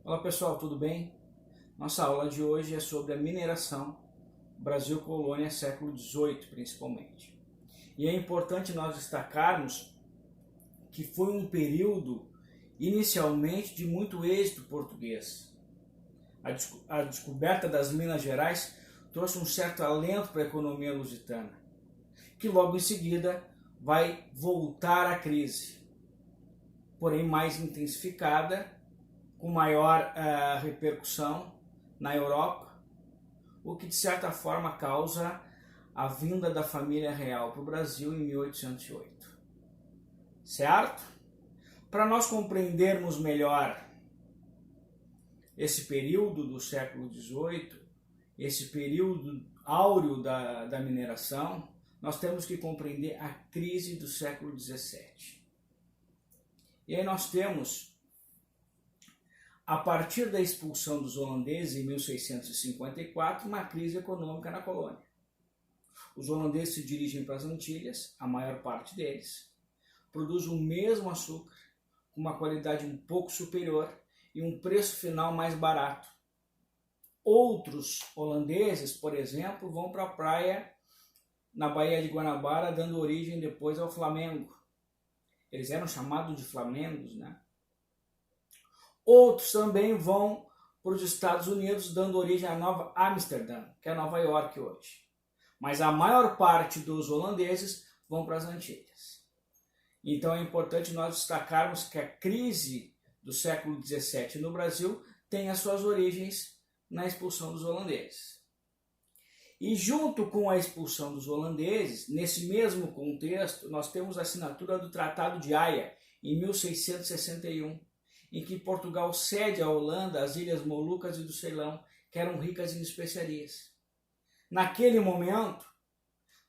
Olá pessoal, tudo bem? Nossa aula de hoje é sobre a mineração, Brasil colônia século XVIII principalmente. E é importante nós destacarmos que foi um período inicialmente de muito êxito português. A descoberta das Minas Gerais trouxe um certo alento para a economia lusitana, que logo em seguida vai voltar à crise, porém mais intensificada, com maior repercussão na Europa, o que de certa forma causa a vinda da família real para o Brasil em 1808. Certo? Para nós compreendermos melhor esse período do século XVIII, esse período áureo da mineração, nós temos que compreender a crise do século XVII. E aí nós temos, a partir da expulsão dos holandeses em 1654, uma crise econômica na colônia. Os holandeses se dirigem para as Antilhas, a maior parte deles, produzem o mesmo açúcar, com uma qualidade um pouco superior e um preço final mais barato. Outros holandeses, por exemplo, vão para a praia na Baía de Guanabara, dando origem depois ao Flamengo. Eles eram chamados de Flamengos, né? Outros também vão para os Estados Unidos, dando origem à Nova Amsterdã, que é Nova York hoje. Mas a maior parte dos holandeses vão para as Antilhas. Então é importante nós destacarmos que a crise do século XVII no Brasil tem as suas origens na expulsão dos holandeses. E junto com a expulsão dos holandeses, nesse mesmo contexto, nós temos a assinatura do Tratado de Haia, em 1661, em que Portugal cede à Holanda as Ilhas Molucas e do Ceilão, que eram ricas em especiarias. Naquele momento,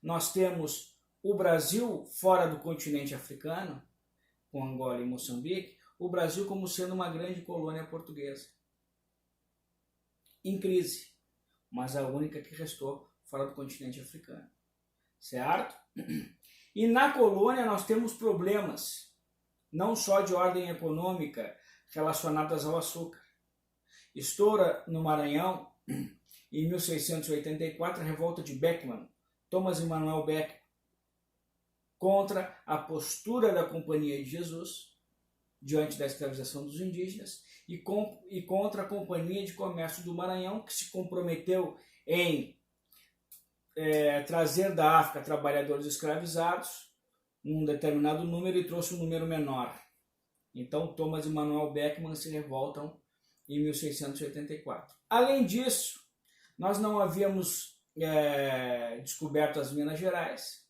nós temos o Brasil fora do continente africano, com Angola e Moçambique, o Brasil como sendo uma grande colônia portuguesa, em crise, mas a única que restou fora do continente africano. Certo? E na colônia nós temos problemas, não só de ordem econômica, relacionadas ao açúcar. Estoura no Maranhão, em 1684, a revolta de Beckman, Thomas Emanuel Beckman, contra a postura da Companhia de Jesus, diante da escravização dos indígenas, e contra a Companhia de Comércio do Maranhão, que se comprometeu em trazer da África trabalhadores escravizados, num determinado número, e trouxe um número menor. Então, Thomas e Manuel Beckman se revoltam em 1684. Além disso, nós não havíamos descoberto as Minas Gerais.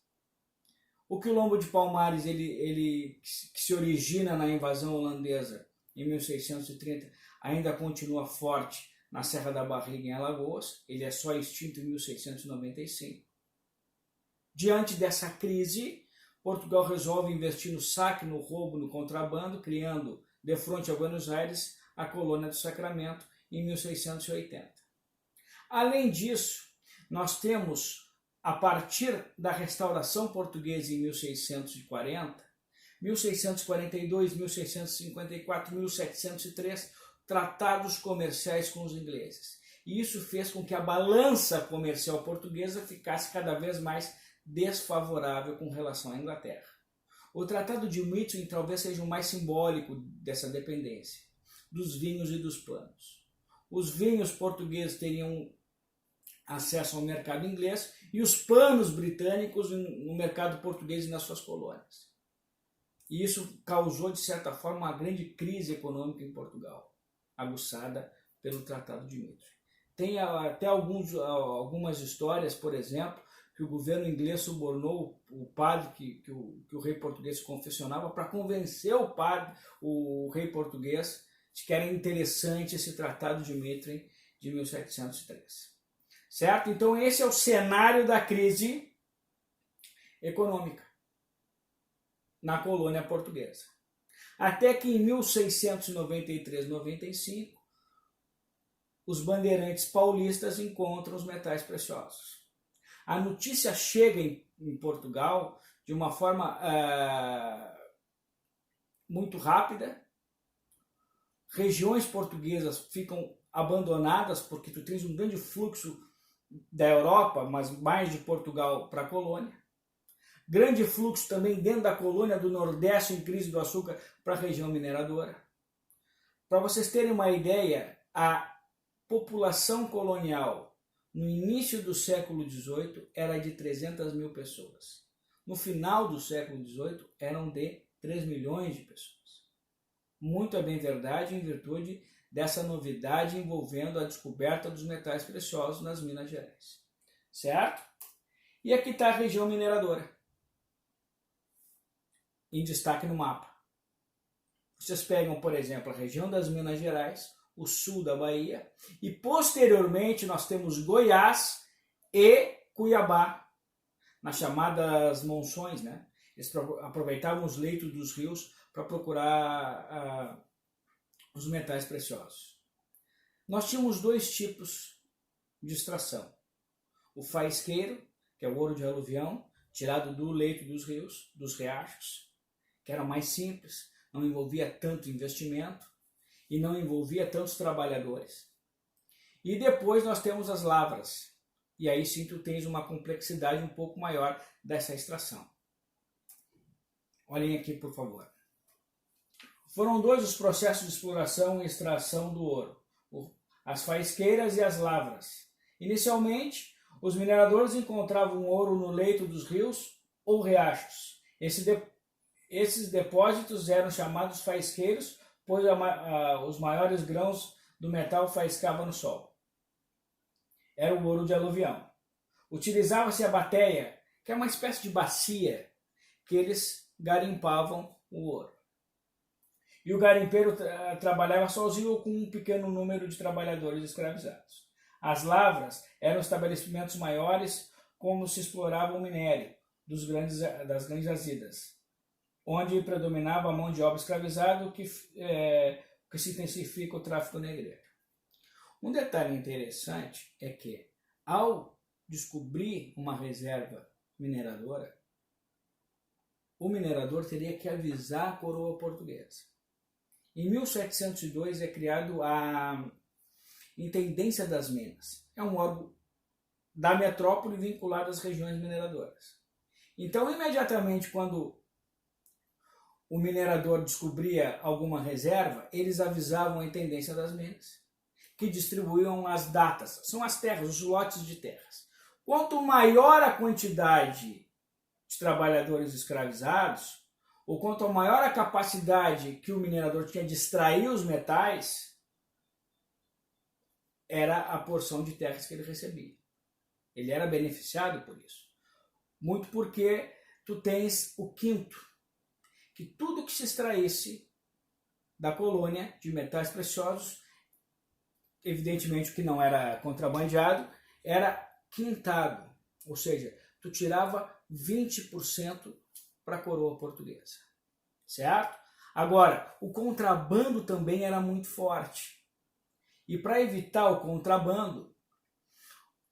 O Quilombo de Palmares, ele que se origina na invasão holandesa em 1630, ainda continua forte na Serra da Barriga, em Alagoas. Ele é só extinto em 1695. Diante dessa crise, Portugal resolve investir no saque, no roubo, no contrabando, criando, de frente a Buenos Aires, a colônia do Sacramento, em 1680. Além disso, nós temos, a partir da restauração portuguesa em 1640, 1642, 1654, 1703, tratados comerciais com os ingleses. E isso fez com que a balança comercial portuguesa ficasse cada vez mais desfavorável com relação à Inglaterra. O Tratado de Methuen talvez seja o mais simbólico dessa dependência, dos vinhos e dos panos. Os vinhos portugueses teriam acesso ao mercado inglês e os panos britânicos no mercado português e nas suas colônias. E isso causou, de certa forma, uma grande crise econômica em Portugal, aguçada pelo Tratado de Methuen. Tem até algumas histórias, por exemplo, que o governo inglês subornou o padre que o rei português se confessionava para convencer o rei português de que era interessante esse Tratado de Methuen de 1703. Certo? Então esse é o cenário da crise econômica na colônia portuguesa. Até que em 1693-95, os bandeirantes paulistas encontram os metais preciosos. A notícia chega em Portugal de uma forma muito rápida, regiões portuguesas ficam abandonadas porque tu tens um grande fluxo da Europa, mas mais de Portugal para a colônia. Grande fluxo também dentro da colônia do Nordeste em crise do açúcar para a região mineradora. Para vocês terem uma ideia, a população colonial no início do século XVIII era de 300 mil pessoas. No final do século XVIII eram de 3 milhões de pessoas. Muito é bem verdade em virtude dessa novidade envolvendo a descoberta dos metais preciosos nas Minas Gerais. Certo? E aqui está a região mineradora, em destaque no mapa. Vocês pegam, por exemplo, a região das Minas Gerais, o sul da Bahia, e posteriormente nós temos Goiás e Cuiabá, nas chamadas monções, né? Eles aproveitavam os leitos dos rios para procurar os metais preciosos. Nós tínhamos dois tipos de extração. O faisqueiro, que é o ouro de aluvião, tirado do leito dos rios, dos riachos, que era mais simples, não envolvia tanto investimento e não envolvia tantos trabalhadores. E depois nós temos as lavras, e aí sim tu tens uma complexidade um pouco maior dessa extração. Olhem aqui, por favor. Foram dois os processos de exploração e extração do ouro, as faisqueiras e as lavras. Inicialmente, os mineradores encontravam ouro no leito dos rios ou riachos. Esses depósitos eram chamados faisqueiros, pois os maiores grãos do metal faiscavam no sol. Era o ouro de aluvião. Utilizava-se a bateia, que é uma espécie de bacia, que eles garimpavam o ouro. E o garimpeiro trabalhava sozinho ou com um pequeno número de trabalhadores escravizados. As lavras eram estabelecimentos maiores, como se explorava o minério das grandes jazidas, onde predominava a mão de obra escravizada, que se intensifica o tráfico negreiro. Um detalhe interessante é que, ao descobrir uma reserva mineradora, o minerador teria que avisar a coroa portuguesa. Em 1702 é criado a Intendência das Minas. É um órgão da metrópole vinculado às regiões mineradoras. Então, imediatamente, quando o minerador descobria alguma reserva, eles avisavam a Intendência das Minas, que distribuíam as datas, são as terras, os lotes de terras. Quanto maior a quantidade de trabalhadores escravizados, ou quanto maior a capacidade que o minerador tinha de extrair os metais, era a porção de terras que ele recebia. Ele era beneficiado por isso. Muito porque tu tens o quinto, que tudo que se extraísse da colônia de metais preciosos, evidentemente o que não era contrabandeado, era quintado, ou seja, tu tirava 20% para a coroa portuguesa, certo? Agora, o contrabando também era muito forte. E para evitar o contrabando,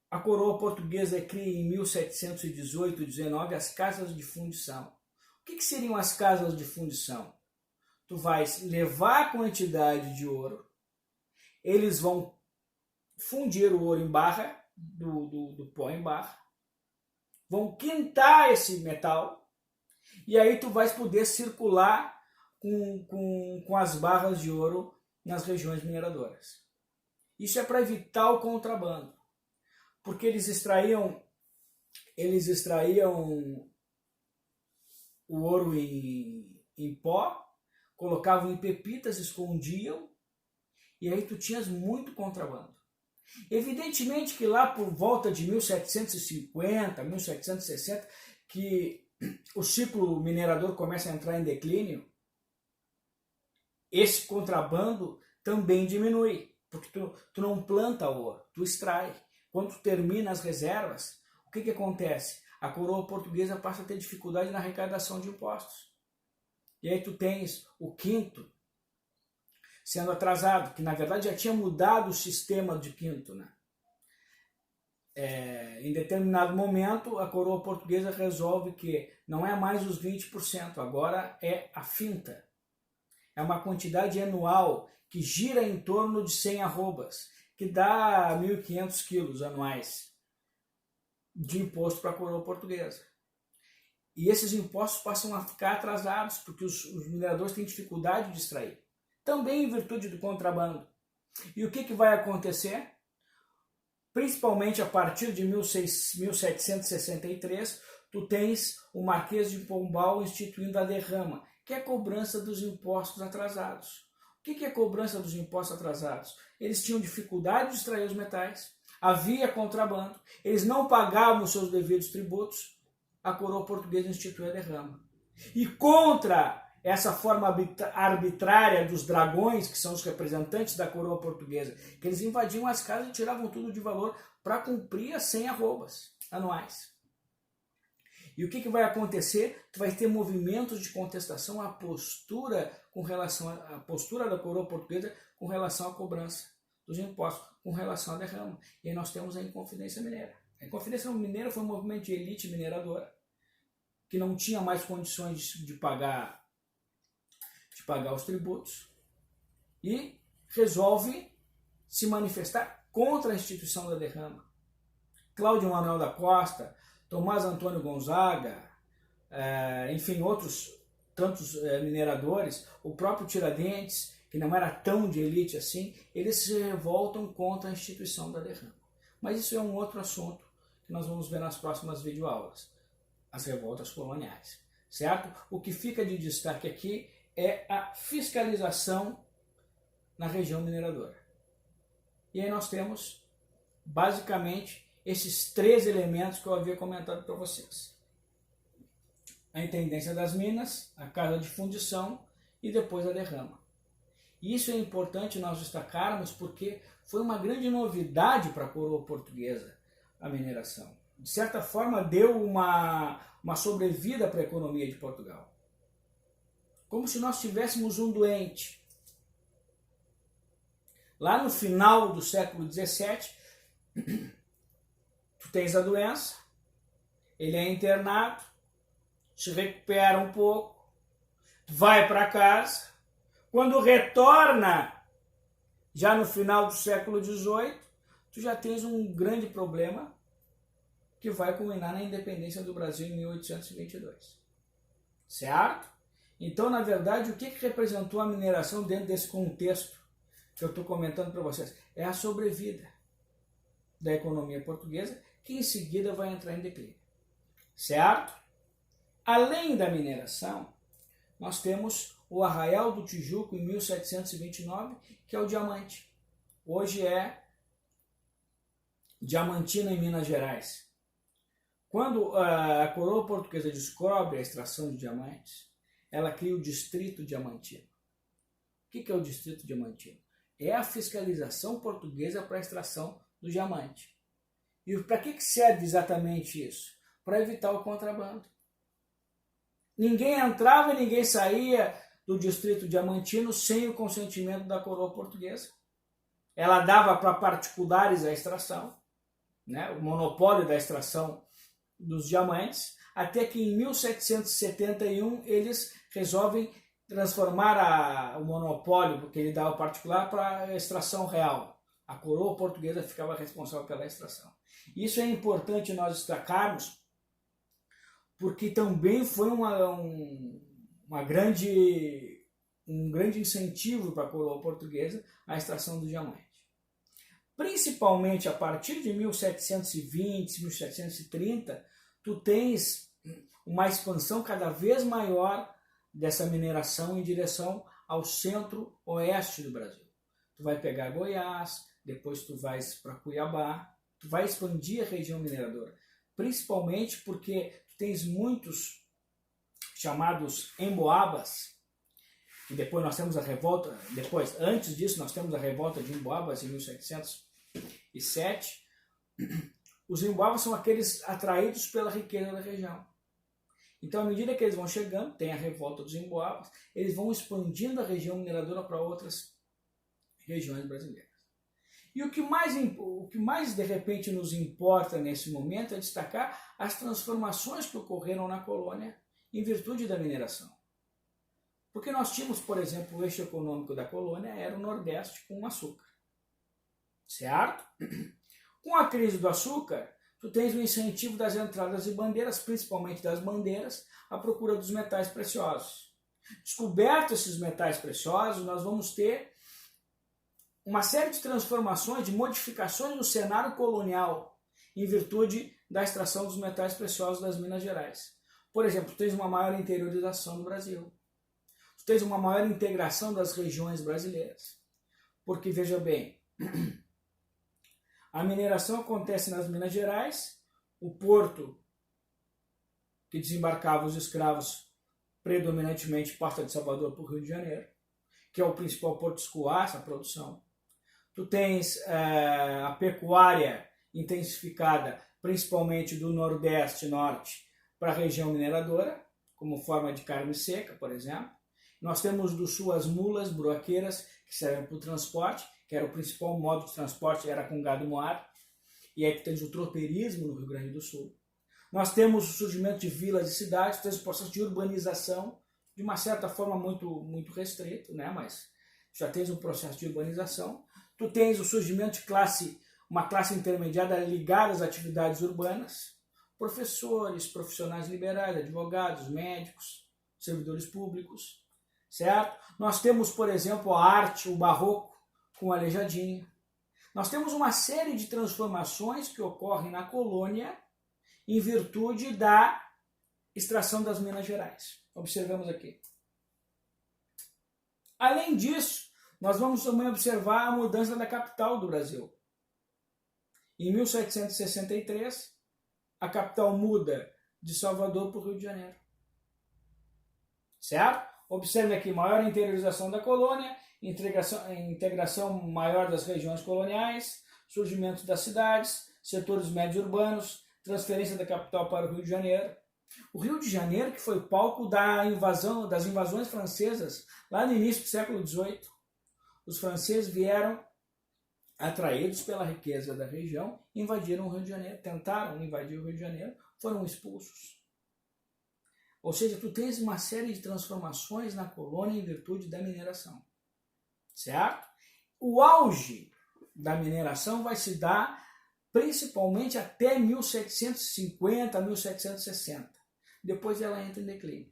a coroa portuguesa cria em 1718-19 as casas de fundição. O que seriam as casas de fundição? Tu vais levar a quantidade de ouro, eles vão fundir o ouro em barra, do pó em barra, vão quintar esse metal, e aí tu vais poder circular com as barras de ouro nas regiões mineradoras. Isso é para evitar o contrabando, porque eles extraíam o ouro em pó, colocavam em pepitas, escondiam, e aí tu tinhas muito contrabando. Evidentemente que lá por volta de 1750, 1760, que o ciclo minerador começa a entrar em declínio, esse contrabando também diminui, porque tu não planta ouro, tu extrai. Quando tu termina as reservas, o que acontece? A coroa portuguesa passa a ter dificuldade na arrecadação de impostos. E aí tu tens o quinto sendo atrasado, que na verdade já tinha mudado o sistema de quinto, né? Em determinado momento, a coroa portuguesa resolve que não é mais os 20%, agora é a finta. É uma quantidade anual que gira em torno de 100 arrobas, que dá 1.500 quilos anuais de imposto para a coroa portuguesa. E esses impostos passam a ficar atrasados, porque os mineradores têm dificuldade de extrair. Também em virtude do contrabando. E o que vai acontecer? Principalmente a partir de 1763, tu tens o Marquês de Pombal instituindo a derrama, que é a cobrança dos impostos atrasados. O que é a cobrança dos impostos atrasados? Eles tinham dificuldade de extrair os metais, havia contrabando, eles não pagavam os seus devidos tributos, a coroa portuguesa instituiu a derrama. E contra essa forma arbitrária dos dragões, que são os representantes da coroa portuguesa, que eles invadiam as casas e tiravam tudo de valor para cumprir as 100 arrobas anuais. E o que vai acontecer? Tu vai ter movimentos de contestação à postura com relação à postura da coroa portuguesa com relação à cobrança dos impostos, com relação à derrama. E aí nós temos a Inconfidência Mineira. A Inconfidência Mineira foi um movimento de elite mineradora que não tinha mais condições de pagar os tributos e resolve se manifestar contra a instituição da derrama. Cláudio Manuel da Costa, Tomás Antônio Gonzaga, enfim, outros tantos mineradores, o próprio Tiradentes, que não era tão de elite assim, eles se revoltam contra a instituição da derrama. Mas isso é um outro assunto que nós vamos ver nas próximas videoaulas, as revoltas coloniais, certo? O que fica de destaque aqui é a fiscalização na região mineradora. E aí nós temos, basicamente, esses 3 elementos que eu havia comentado para vocês. A Intendência das Minas, a Casa de Fundição e depois a derrama. Isso é importante nós destacarmos porque foi uma grande novidade para a coroa portuguesa, a mineração. De certa forma, deu uma sobrevida para a economia de Portugal. Como se nós tivéssemos um doente. Lá no final do século XVII, tu tens a doença, ele é internado, se recupera um pouco, vai para casa, quando retorna, já no final do século XVIII, tu já tens um grande problema que vai culminar na independência do Brasil em 1822. Certo? Então, na verdade, o que representou a mineração dentro desse contexto que eu estou comentando para vocês? É a sobrevida da economia portuguesa, que em seguida vai entrar em declínio. Certo? Além da mineração, nós temos o Arraial do Tijuco em 1729, que é o diamante. Hoje é Diamantina, em Minas Gerais. Quando a coroa portuguesa descobre a extração de diamantes, ela cria o Distrito Diamantino. O que é o Distrito Diamantino? É a fiscalização portuguesa para a extração do diamante. E para que serve exatamente isso? Para evitar o contrabando. Ninguém entrava e ninguém saía do Distrito Diamantino sem o consentimento da coroa portuguesa. Ela dava para particulares a extração, né, o monopólio da extração dos diamantes, até que em 1771 eles resolvem transformar o monopólio que ele dava ao particular para a extração real. A coroa portuguesa ficava responsável pela extração. Isso é importante nós destacarmos, porque também foi um grande incentivo para a coroa portuguesa a extração do diamante. Principalmente a partir de 1720, 1730, tu tens uma expansão cada vez maior dessa mineração em direção ao centro-oeste do Brasil. Tu vai pegar Goiás, depois tu vais para Cuiabá, tu vai expandir a região mineradora, principalmente porque tu tens muitos chamados emboabas, e depois nós temos a revolta, antes disso nós temos a revolta de Emboabas em 1707. Os emboabas são aqueles atraídos pela riqueza da região. Então, à medida que eles vão chegando, tem a revolta dos emboabas, eles vão expandindo a região mineradora para outras regiões brasileiras. E o que mais de repente nos importa nesse momento é destacar as transformações que ocorreram na colônia em virtude da mineração. Porque nós tínhamos, por exemplo, o eixo econômico da colônia era o Nordeste com o açúcar. Certo? Com a crise do açúcar, tu tens o incentivo das entradas de bandeiras, principalmente das bandeiras, à procura dos metais preciosos. Descobertos esses metais preciosos, nós vamos ter uma série de transformações, de modificações no cenário colonial, em virtude da extração dos metais preciosos das Minas Gerais. Por exemplo, tu tens uma maior interiorização do Brasil. Tu tens uma maior integração das regiões brasileiras. Porque, veja bem, a mineração acontece nas Minas Gerais, o porto que desembarcava os escravos predominantemente parte de Salvador para o Rio de Janeiro, que é o principal porto de escoar essa produção. Tu tens a pecuária intensificada, principalmente do Nordeste e Norte, para a região mineradora, como forma de carne seca, por exemplo. Nós temos do Sul as mulas, buraqueiras, que servem para o transporte, que era o principal modo de transporte, era com gado moar, e aí tu tens o tropeirismo no Rio Grande do Sul. Nós temos o surgimento de vilas e cidades, temos o processo de urbanização, de uma certa forma muito restrito, né? Mas já tens um processo de urbanização. Tu tens o surgimento de uma classe intermediária ligada às atividades urbanas, professores, profissionais liberais, advogados, médicos, servidores públicos, certo? Nós temos, por exemplo, a arte, o barroco, com a Aleijadinha. Nós temos uma série de transformações que ocorrem na colônia em virtude da extração das Minas Gerais. Observamos aqui. Além disso, nós vamos também observar a mudança da capital do Brasil. Em 1763, a capital muda de Salvador para o Rio de Janeiro. Certo? Observe aqui, maior interiorização da colônia, integração maior das regiões coloniais, surgimento das cidades, setores médios urbanos, transferência da capital para o Rio de Janeiro. O Rio de Janeiro, que foi palco das invasões francesas lá no início do século XVIII. Os franceses vieram atraídos pela riqueza da região, invadiram o Rio de Janeiro, tentaram invadir o Rio de Janeiro, foram expulsos. Ou seja, tu tens uma série de transformações na colônia em virtude da mineração. Certo? O auge da mineração vai se dar principalmente até 1750, 1760. Depois ela entra em declínio.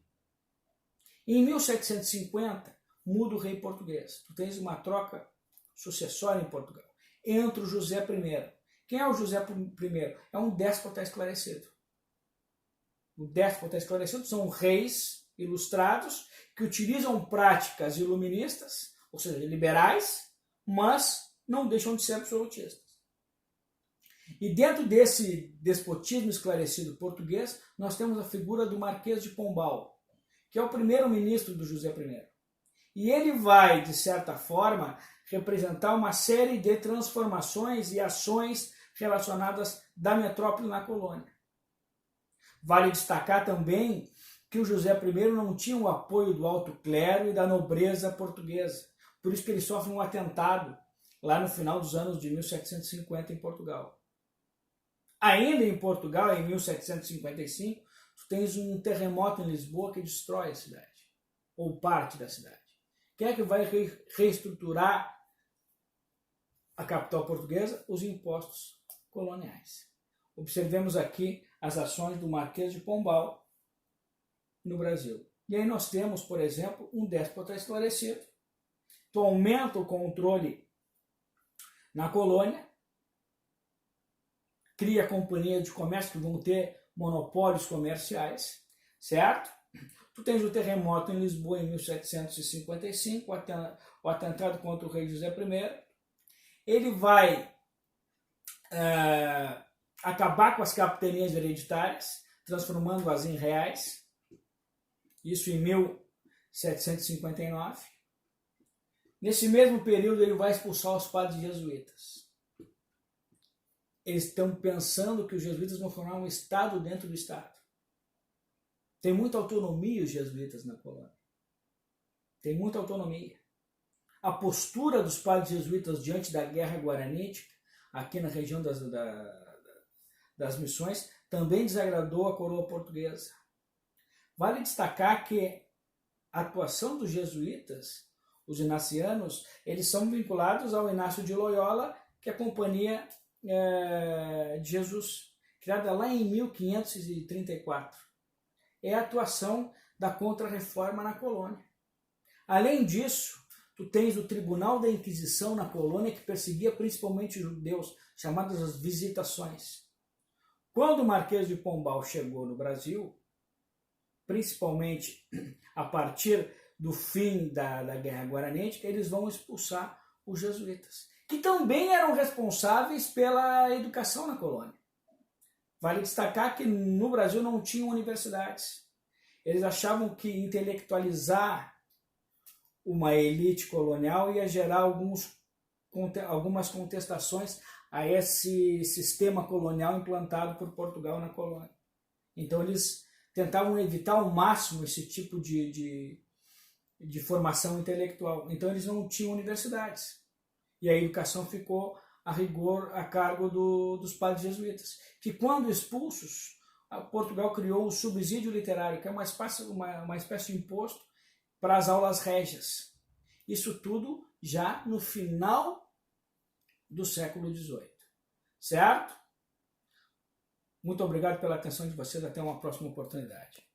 Em 1750, muda o rei português. Tu tens uma troca sucessória em Portugal. Entra o José I. Quem é o José I? É um déspota esclarecido. O déspota esclarecido são reis ilustrados que utilizam práticas iluministas, ou seja, liberais, mas não deixam de ser absolutistas. E dentro desse despotismo esclarecido português, nós temos a figura do Marquês de Pombal, que é o primeiro-ministro do José I. E ele vai, de certa forma, representar uma série de transformações e ações relacionadas da metrópole na colônia. Vale destacar também que o José I não tinha o apoio do alto clero e da nobreza portuguesa. Por isso que ele sofre um atentado lá no final dos anos de 1750 em Portugal. Ainda em Portugal, em 1755, tu tens um terremoto em Lisboa que destrói a cidade, ou parte da cidade. Quem é que vai reestruturar a capital portuguesa? Os impostos coloniais. Observemos aqui as ações do Marquês de Pombal no Brasil. E aí nós temos, por exemplo, um déspota esclarecido. Tu aumenta o controle na colônia, cria companhias de comércio que vão ter monopólios comerciais, certo? Tu tens o terremoto em Lisboa em 1755, o atentado contra o rei José I. Ele vai acabar com as capitanias hereditárias, transformando-as em reais, isso em 1759. Nesse mesmo período ele vai expulsar os padres jesuítas. Eles estão pensando que os jesuítas vão formar um Estado dentro do Estado. Tem muita autonomia os jesuítas na colônia. Tem muita autonomia. A postura dos padres jesuítas diante da guerra guaranítica, aqui na região das missões, também desagradou a coroa portuguesa. Vale destacar que atuação dos jesuítas, os inacianos, eles são vinculados ao Inácio de Loyola, que é a Companhia de Jesus, criada lá em 1534. É a atuação da Contra-Reforma na colônia. Além disso, tu tens o Tribunal da Inquisição na colônia, que perseguia principalmente judeus, chamadas as Visitações. Quando o Marquês de Pombal chegou no Brasil, principalmente a partir do fim da Guerra Guaranítica, eles vão expulsar os jesuítas, que também eram responsáveis pela educação na colônia. Vale destacar que no Brasil não tinham universidades. Eles achavam que intelectualizar uma elite colonial ia gerar algumas contestações a esse sistema colonial implantado por Portugal na colônia. Então eles tentavam evitar ao máximo esse tipo de formação intelectual. Então eles não tinham universidades. E a educação ficou, a rigor, a cargo dos padres jesuítas, que quando expulsos, Portugal criou o subsídio literário, que é uma espécie de imposto para as aulas régias. Isso tudo já no final do século XVIII. Certo? Muito obrigado pela atenção de vocês. Até uma próxima oportunidade.